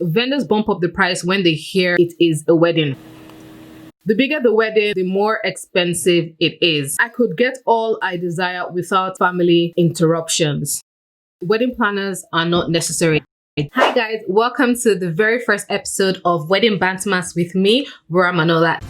Vendors bump up the price when they hear it is a wedding. The bigger the wedding, the more expensive it is. I could get all I desire without family interruptions. Wedding planners are not necessary. Hi guys, welcome to the very first episode of Wedding Bantermas with me, Wura Manola.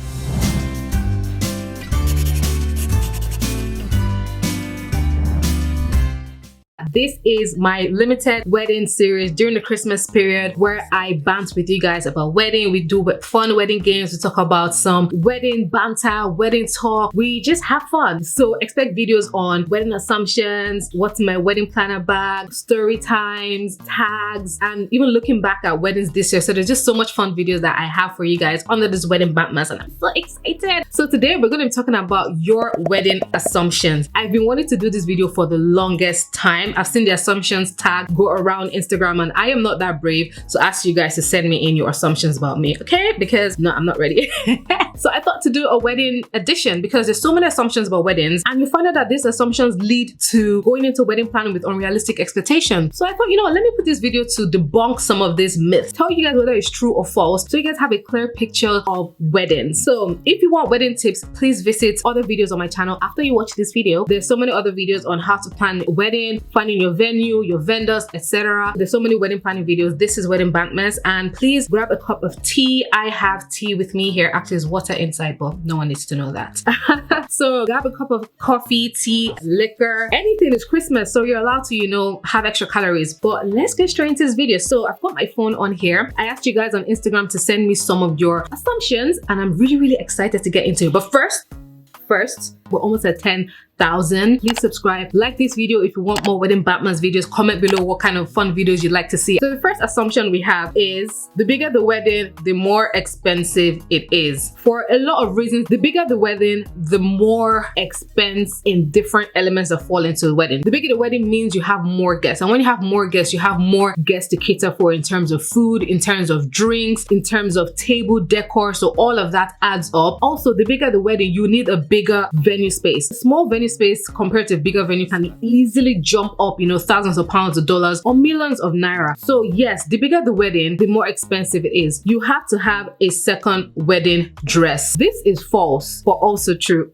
This is my limited wedding series during the Christmas period where I bant with you guys about wedding. We do fun wedding games. We talk about some wedding banter, wedding talk. We just have fun. So expect videos on wedding assumptions, what's in my wedding planner bag, story times, tags, and even looking back at weddings this year. So there's just so much fun videos that I have for you guys under this wedding bantermas, and I'm so excited. So today we're going to be talking about your wedding assumptions. I've been wanting to do this video for the longest time. I've seen the assumptions tag go around Instagram and I am not that brave to ask you guys to send me in your assumptions about me, okay? Because no, I'm not ready. So I thought to do a wedding edition because there's so many assumptions about weddings and you find out that these assumptions lead to going into wedding planning with unrealistic expectations. So I thought, you know what, let me put this video to debunk some of these myths, tell you guys whether it's true or false so you guys have a clear picture of weddings. So if you want wedding tips, please visit other videos on my channel after you watch this video. There's so many other videos on how to plan a wedding, finding your venue, your vendors, etc. There's so many wedding planning videos. This is Wedding Bantermas, and please grab a cup of tea. I have tea with me here. Actually, there's water inside, but no one needs to know that. So grab a cup of coffee, tea, liquor, anything. Is Christmas, so you're allowed to, you know, have extra calories. But let's get straight into this video. So I've got my phone on here. I asked you guys on Instagram to send me some of your assumptions, and I'm really excited to get into it. But first, we're almost at 10,000. Please subscribe, like this video if you want more Wedding Bantermas videos. Comment below what kind of fun videos you'd like to see. So the first assumption we have is the bigger the wedding, the more expensive it is. For a lot of reasons, the bigger the wedding, the more expense in different elements that fall into the wedding. The bigger the wedding means you have more guests, and when you have more guests, you have more guests to cater for in terms of food, in terms of drinks, in terms of table decor. So all of that adds up. Also, the bigger the wedding, you need a bigger venue space. A small venue space compared to a bigger venue can easily jump up, you know, thousands of pounds or dollars or millions of naira. So yes, the bigger the wedding, the more expensive it is. You have to have a second wedding dress. This is false, but also true.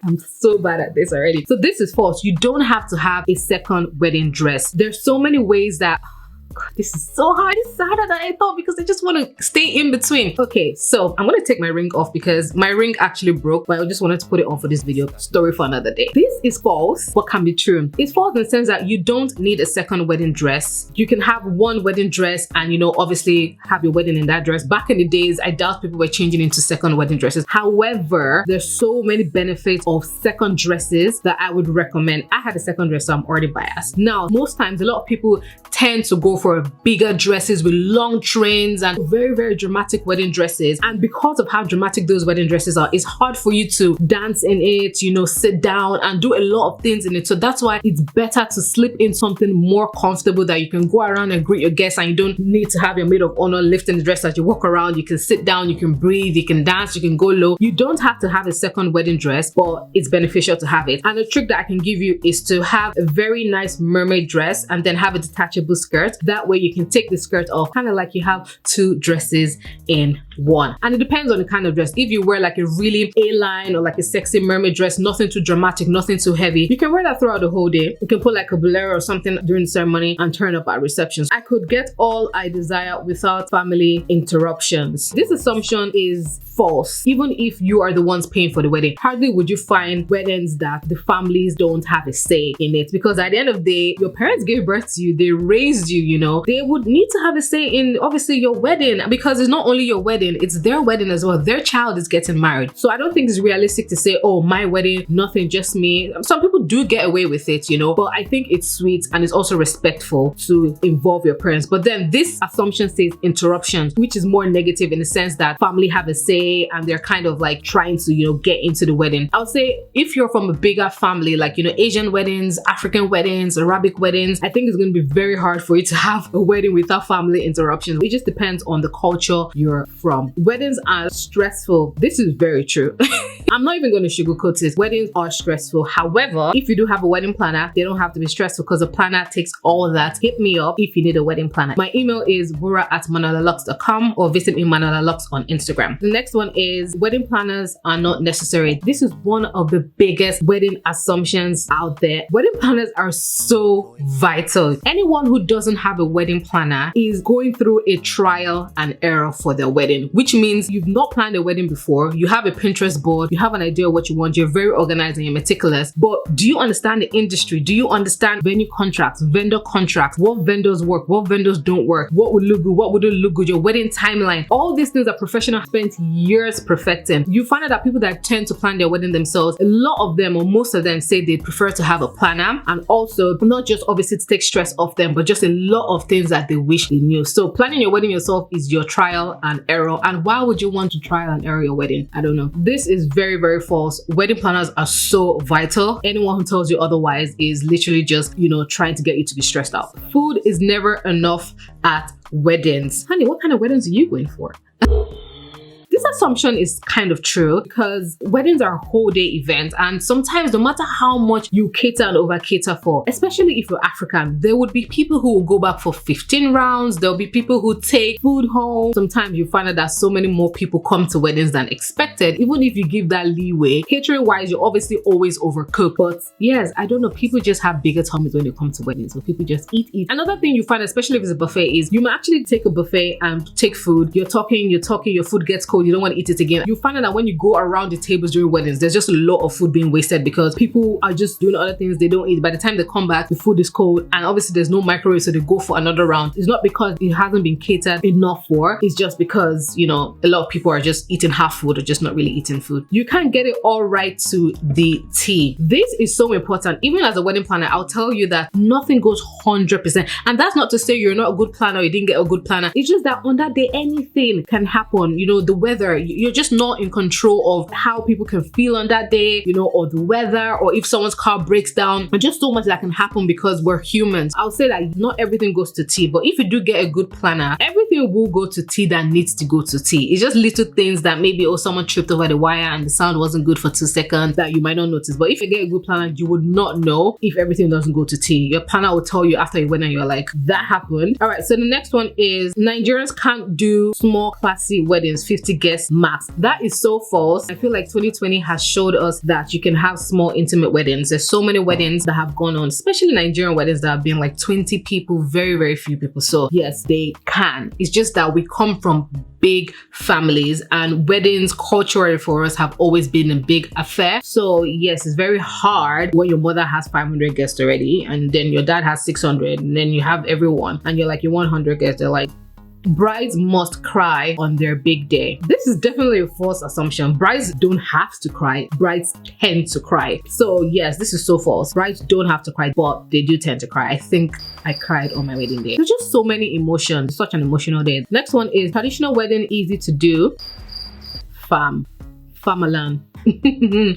I'm so bad at this already. So this is false. You don't have to have a second wedding dress. There's so many ways that God, this is so hard. It's harder than I thought because I just want to stay in between. Okay, so I'm going to take my ring off because my ring actually broke, but I just wanted to put it on for this video. Story for another day. This is false, but can be true. It's false in the sense that you don't need a second wedding dress. You can have one wedding dress and, you know, obviously have your wedding in that dress. Back in the days, I doubt people were changing into second wedding dresses. However, there's so many benefits of second dresses that I would recommend. I had a second dress, so I'm already biased. Now, most times, a lot of people tend to go for bigger dresses with long trains and very dramatic wedding dresses, and because of how dramatic those wedding dresses are, it's hard for you to dance in it, you know, sit down and do a lot of things in it. So that's why it's better to slip in something more comfortable that you can go around and greet your guests and you don't need to have your maid of honor lifting the dress as you walk around. You can sit down, you can breathe, you can dance, you can go low. You don't have to have a second wedding dress, but it's beneficial to have it. And the trick that I can give you is to have a very nice mermaid dress and then have a detachable skirt. That way you can take the skirt off, kind of like you have two dresses in one. And it depends on the kind of dress. If you wear like a really A-line or like a sexy mermaid dress, nothing too dramatic, nothing too heavy, you can wear that throughout the whole day. You can put like a bolero or something during the ceremony and turn up at receptions. I could get all I desire without family interruptions. This assumption is false. Even if you are the ones paying for the wedding, hardly would you find weddings that the families don't have a say in it, because at the end of the day, your parents gave birth to you, they raised you, you know, they would need to have a say in obviously your wedding, because it's not only your wedding, it's their wedding as well. Their child is getting married. So I don't think it's realistic to say, oh, my wedding, nothing, just me. Some people do get away with it, you know, but I think it's sweet and it's also respectful to involve your parents. But then this assumption says interruptions, which is more negative in the sense that family have a say and they're kind of like trying to, you know, get into the wedding. I would say if you're from a bigger family, like, you know, Asian weddings, African weddings, Arabic weddings, I think it's going to be very hard for you to have a wedding without family interruptions. It just depends on the culture you're from. from. Weddings are stressful. This is very true. I'm not even going to sugarcoat it. Weddings are stressful. However, if you do have a wedding planner, they don't have to be stressful because the planner takes all of that. Hit me up if you need a wedding planner. My email is wura@manolalux.com or visit me Manolalux on Instagram. The next one is wedding planners are not necessary. This is one of the biggest wedding assumptions out there. Wedding planners are so vital. Anyone who doesn't have a wedding planner is going through a trial and error for their wedding, which means you've not planned a wedding before. You have a Pinterest board. You have an idea of what you want. You're very organized and you're meticulous. But do you understand the industry? Do you understand venue contracts, vendor contracts, what vendors work, what vendors don't work, what would look good, what wouldn't look good, your wedding timeline? All these things that professionals spent years perfecting. You find out that people that tend to plan their wedding themselves, a lot of them or most of them say they prefer to have a planner, and also not just obviously to take stress off them, but just a lot of things that they wish they knew. So planning your wedding yourself is your trial and error. And why would you want to trial and error your wedding? I don't know. This is very, very false. Wedding planners are so vital. Anyone who tells you otherwise is literally just, trying to get you to be stressed out. Food is never enough at weddings. Honey, what kind of weddings are you going for? This assumption is kind of true because weddings are a whole day event, and sometimes no matter how much you cater and over cater for, especially if you're African, there would be people who will go back for 15 rounds. There'll be people who take food home. Sometimes you find out that so many more people come to weddings than expected. Even if you give that leeway, catering wise, you obviously always overcook. But yes, I don't know, people just have bigger tummies when they come to weddings, so people just eat. Another thing you find, especially if it's a buffet, is you might actually take a buffet and take food. You're talking, your food gets cold, you don't want to eat it again. You find out that when you go around the tables during weddings, there's just a lot of food being wasted because people are just doing other things they don't eat. By the time they come back, the food is cold, and obviously there's no microwave, so they go for another round. It's not because it hasn't been catered enough for, it's just because, a lot of people are just eating half food or just not really eating food. You can't get it all right to the T. This is so important. Even as a wedding planner, I'll tell you that nothing goes 100%. And that's not to say you're not a good planner or you didn't get a good planner. It's just that on that day, anything can happen. The weather, you're just not in control of how people can feel on that day, or the weather, or if someone's car breaks down, and just so much that can happen because we're humans. I'll say that not everything goes to T, but if you do get a good planner, everything will go to T that needs to go to T. It's just little things that maybe, someone tripped over the wire and the sound wasn't good for 2 seconds that you might not notice. But if you get a good planner, you would not know if everything doesn't go to T. Your planner will tell you after you went and you're like, that happened. All right, so the next one is Nigerians can't do small classy weddings, 50 guests max. That is so false. I feel like 2020 has showed us that you can have small intimate weddings. There's so many weddings that have gone on, especially Nigerian weddings that have been like 20 people, very, very few people. So yes, they can. It's just that we come from big families, and weddings culturally for us have always been a big affair. So yes, it's very hard when your mother has 500 guests already, and then your dad has 600, and then you have everyone, and you're like, you want 100 guests. They're like, brides must cry on their big day. This is definitely a false assumption. Brides don't have to cry. Brides tend to cry. So yes, this is so false. Brides don't have to cry, but they do tend to cry. I think I cried on my wedding day. There's just so many emotions. Such an emotional day. Next one is traditional wedding easy to do. Famalan.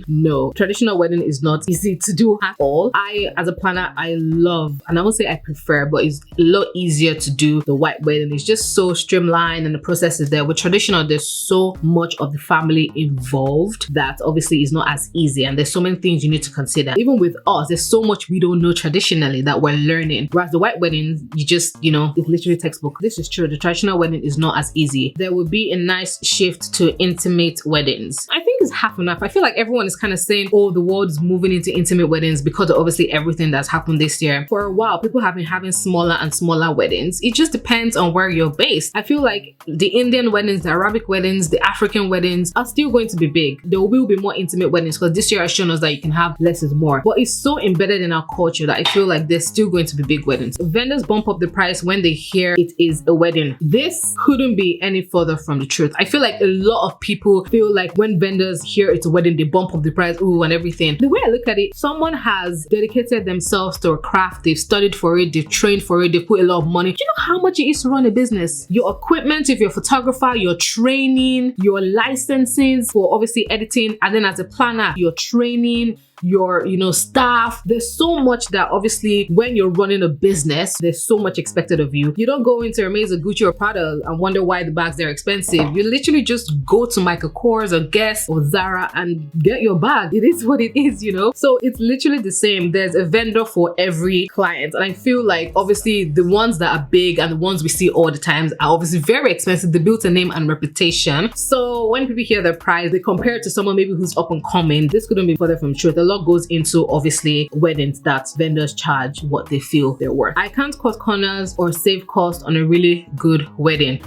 No, traditional wedding is not easy to do at all. I, as a planner, I love, and I won't say I prefer, but it's a lot easier to do the white wedding. It's just so streamlined and the process is there. With traditional, there's so much of the family involved that obviously is not as easy, and there's so many things you need to consider. Even with us, there's so much we don't know traditionally that we're learning. Whereas the white wedding, you just, it's literally textbook. This is true. The traditional wedding is not as easy. There will be a nice shift to intimate weddings. I think it's half and half. I feel like everyone is kind of saying, oh, the world is moving into intimate weddings because of obviously everything that's happened this year. For a while, people have been having smaller and smaller weddings. It just depends on where you're based. I feel like the Indian weddings, the Arabic weddings, the African weddings are still going to be big. There will be more intimate weddings because this year has shown us that you can have less is more. But it's so embedded in our culture that I feel like there's still going to be big weddings. Vendors bump up the price when they hear it is a wedding. This couldn't be any further from the truth. I feel like a lot of people feel like when vendors hear it's a wedding, they bump up the price, ooh, and everything. The way I look at it, someone has dedicated themselves to a craft, they've studied for it, they've trained for it, they put a lot of money. Do you know how much it is to run a business? Your equipment, if you're a photographer, your training, your licensing for obviously editing, and then as a planner, your training, your, staff. There's so much that obviously when you're running a business, there's so much expected of you. You don't go into Hermes or Gucci or Prada and wonder why the bags are expensive. You literally just go to Michael Kors or Guess or Zara and get your bag. It is what it is, So it's literally the same. There's a vendor for every client. And I feel like obviously the ones that are big and the ones we see all the times are obviously very expensive. They build a name and reputation. So when people hear their price, they compare it to someone maybe who's up and coming. This couldn't be further from the truth. A lot goes into obviously weddings that vendors charge what they feel they're worth. I can't cut corners or save cost on a really good wedding.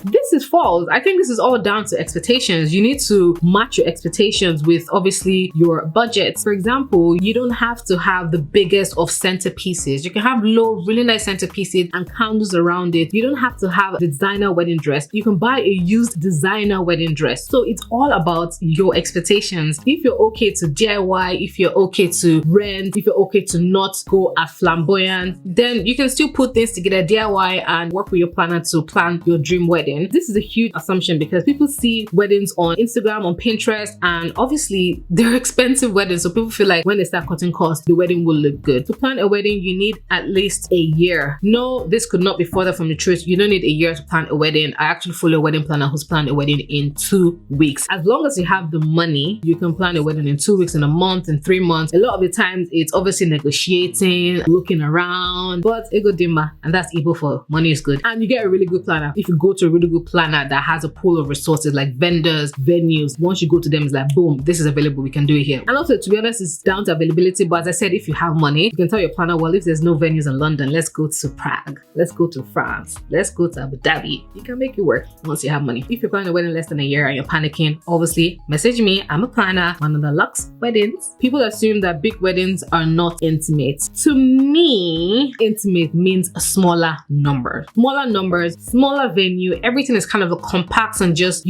This is false. I think this is all down to expectations. You need to match your expectations with obviously your budget. For example, you don't have to have the biggest of centerpieces. You can have low, really nice centerpieces and candles around it. You don't have to have a designer wedding dress. You can buy a used designer wedding dress. So it's all about your expectations. If you're okay to DIY, if you're okay to rent, if you're okay to not go as flamboyant, then you can still put things together, DIY, and work with your planner to plan your dream wedding. This is a huge assumption because people see weddings on Instagram, on Pinterest, and obviously they're expensive weddings. So people feel like when they start cutting costs, the wedding will look good. To plan a wedding, you need at least a year. No, this could not be further from the truth. You don't need a year to plan a wedding. I actually follow a wedding planner who's planned a wedding in 2 weeks. As long as you have the money, you can plan a wedding in 2 weeks, in a month, in 3 months. A lot of the times it's obviously negotiating, looking around, but ego dimma, and that's Igbo for money is good. And you get a really good planner if you go to a really good planner that has a pool of resources like vendors, venues. Once you go to them, it's like, boom, this is available, we can do it here. And also, to be honest, it's down to availability. But as I said, if you have money, you can tell your planner, well, if there's no venues in London, let's go to Prague, let's go to France, let's go to Abu Dhabi. You can make it work once you have money. If you're planning a wedding less than a year and you're panicking, obviously message me. I'm a planner, Manola Lux Weddings. People assume that big weddings are not intimate. To me, intimate means a smaller number. Smaller numbers, smaller venue, everything is kind of a compact and just,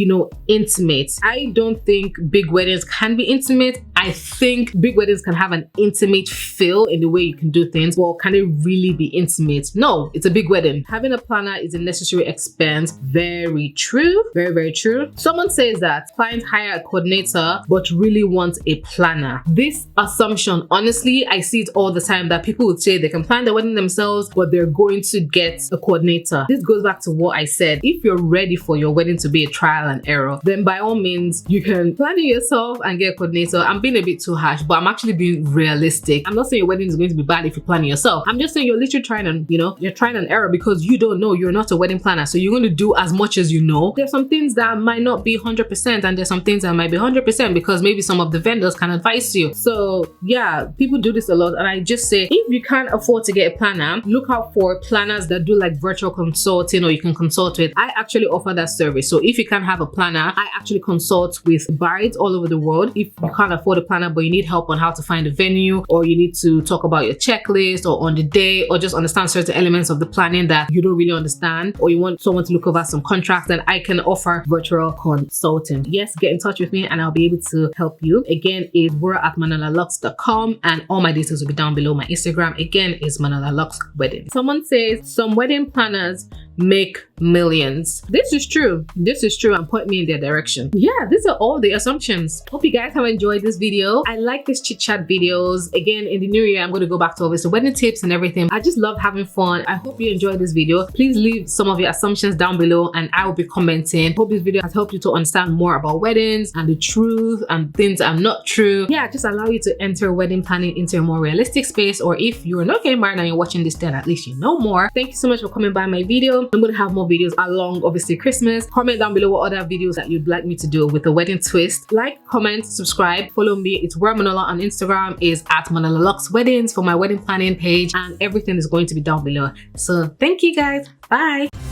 intimate. I don't think big weddings can be intimate. I think big weddings can have an intimate feel in the way you can do things, but can it really be intimate? No, it's a big wedding. Having a planner is a necessary expense. Very true. Very, very true. Someone says that clients hire a coordinator but really want a planner. This assumption, honestly, I see it all the time that people would say they can plan their wedding themselves, but they're going to get a coordinator. This goes back to what I said. If you're ready for your wedding to be a trial and error, then by all means, you can plan it yourself and get a coordinator. I'm being a bit too harsh, but I'm actually being realistic. I'm not saying your wedding is going to be bad if you plan it yourself. I'm just saying you're literally trying and, you're trying an error because you don't know. You're not a wedding planner. So you're going to do as much as you know. There's some things that might not be 100% and there's some things that might be 100% because maybe some of the vendors can advise you. So yeah, people do this a lot. And I just say, if you can't afford to get a planner, look out for planners that do like virtual consulting or you can consult with. I actually offer that service. So if you can't have a planner, I actually consult with brides all over the world. If you can't afford a planner but you need help on how to find a venue, or you need to talk about your checklist or on the day, or just understand certain elements of the planning that you don't really understand, or you want someone to look over some contracts, then I can offer virtual consulting. Yes, get in touch with me and I'll be able to help you. Again, is wura@manolalux.com and all my details will be down below. My Instagram again is Manola Lux Wedding. Someone says some wedding planners make millions. This is true. This is true, and point me in their direction. Yeah, these are all the assumptions. Hope you guys have enjoyed this video. I like these chit chat videos. Again, in the new year, I'm going to go back to obviously wedding tips and everything. I just love having fun. I hope you enjoyed this video. Please leave some of your assumptions down below and I will be commenting. Hope this video has helped you to understand more about weddings and the truth and things that are not true. Yeah, just allow you to enter wedding planning into a more realistic space, or if you're not getting married and you're watching this, then at least you know more. Thank you so much for coming by my video. I'm going to have more videos along obviously Christmas. Comment down below what other videos that you'd like me to do with a wedding twist. Like, comment, subscribe, follow me. It's Wura Manola on Instagram, is @Manola Lux Weddings for my wedding planning page, and everything is going to be down below. So thank you guys. Bye.